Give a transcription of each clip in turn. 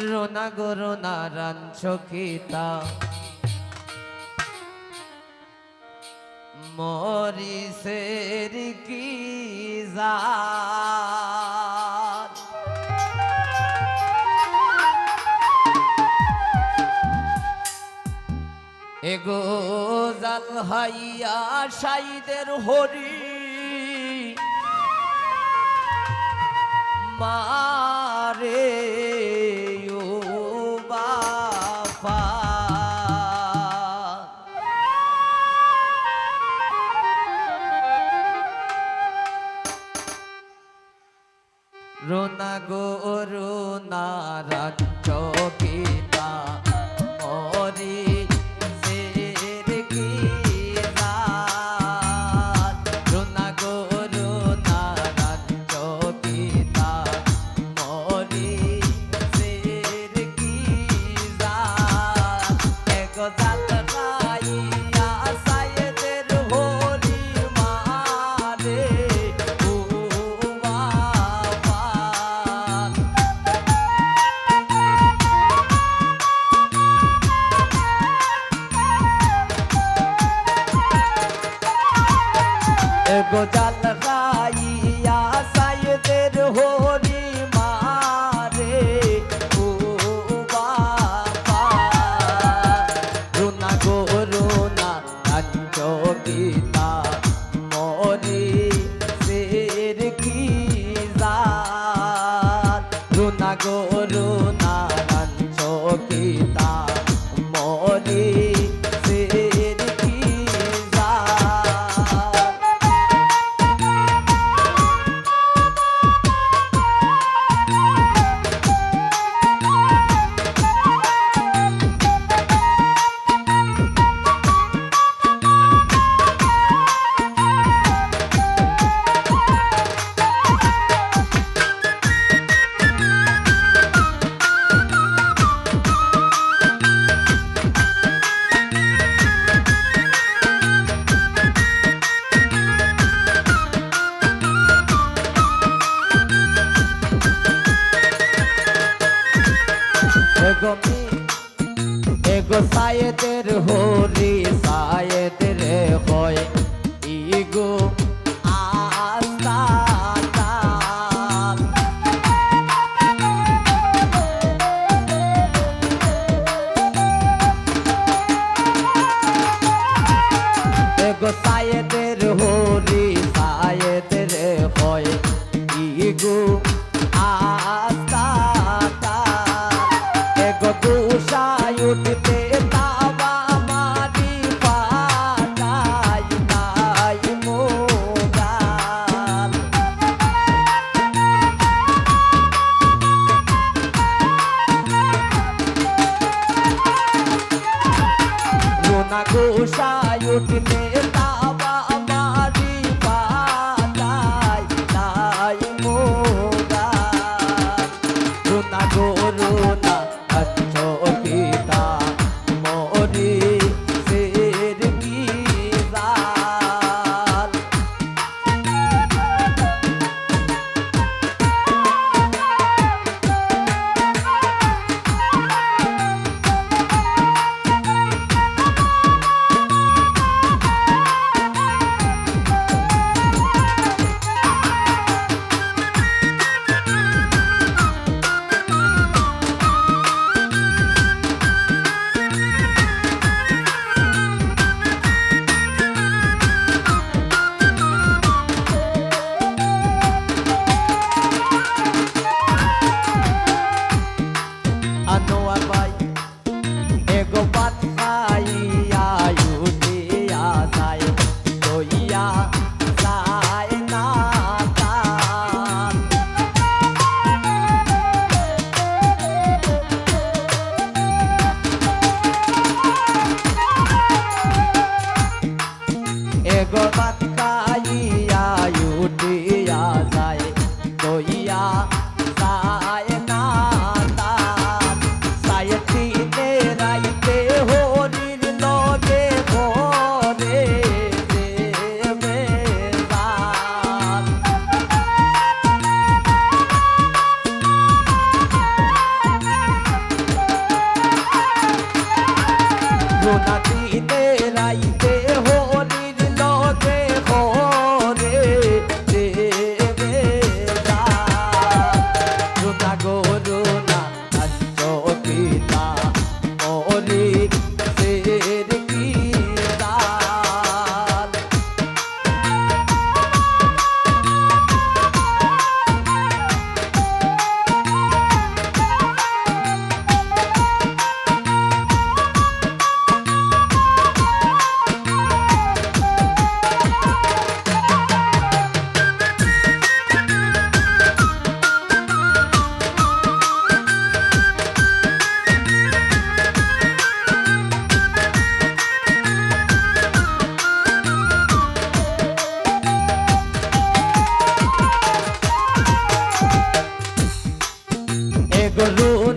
রোনা গো রোনা ranch খিতা মরিসের কি জাত এগো জাল হাইয়া সাইদের হরি মারে ও বাপা রোনা গো রোনা রাঞ্চ পিতা মরি সের কি জাত রোনা গো রোনা রাঞ্চ পিতা মরি সের কি জাত এগো জাল রাইয়া সাইদের হরি মারে ও বাবা এগো জাল রাইয়া সাইদের হরি মারে ও বাবা রোনা গো রোনা রাঞ্চ পিতা মরি সের কি জাত রোনা গো রোনা রাঞ্চ পিতা মরি সের কি জাত এগো সায়েদের হরি সায়েদের হয় ইগো আস্তান এগো সায়েদের হরি সায়েদের হয় ইগো উঠতে তাবা মারি পাটাই নাই মোগাল রোনা গোসাই উঠতে তাবা মারি পাটাই নাই মোগাল রোনা গো রোনা রাঞ্চ পিতা মরি সের কি জাত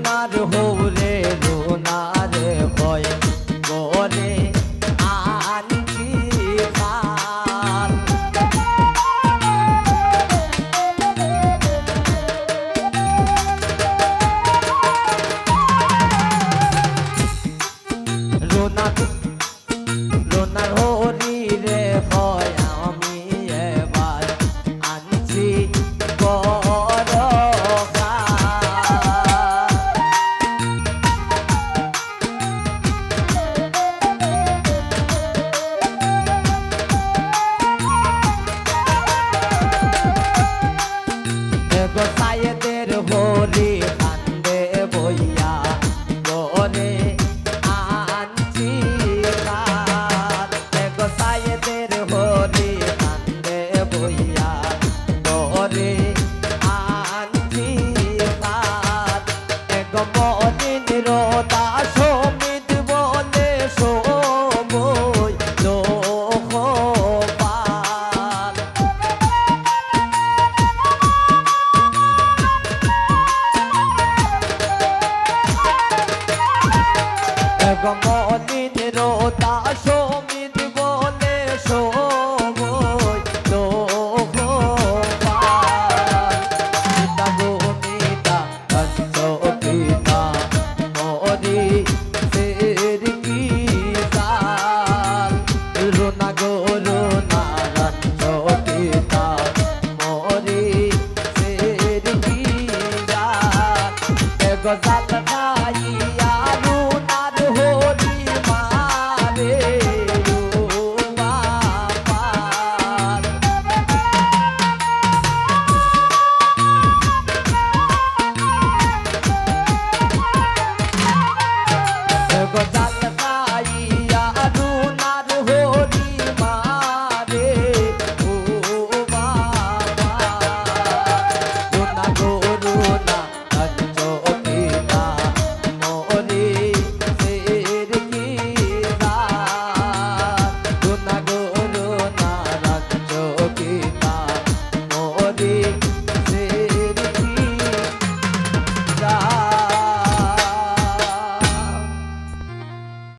রোনার হৌরে রোনার ভয় করে আনছি খাল রোনার হরি রে ভয় আমি এবার আনছি বড় গোসাইদের হরি কান্দে বইয়া করে আনছি কাল গোসাইদের হরি কান্দে বইয়া করে আনছি কাল মনিন রোদা সমিত বলে সময় লোক পাল মনিন রোদা সমিত বলে সময় লোক পিতা গো পিতা পঞ্চ পিতা মরি শের কি সাল রোনা গো রোনা পঞ্চ পিতা মরি শের কি সাল গজাল খাই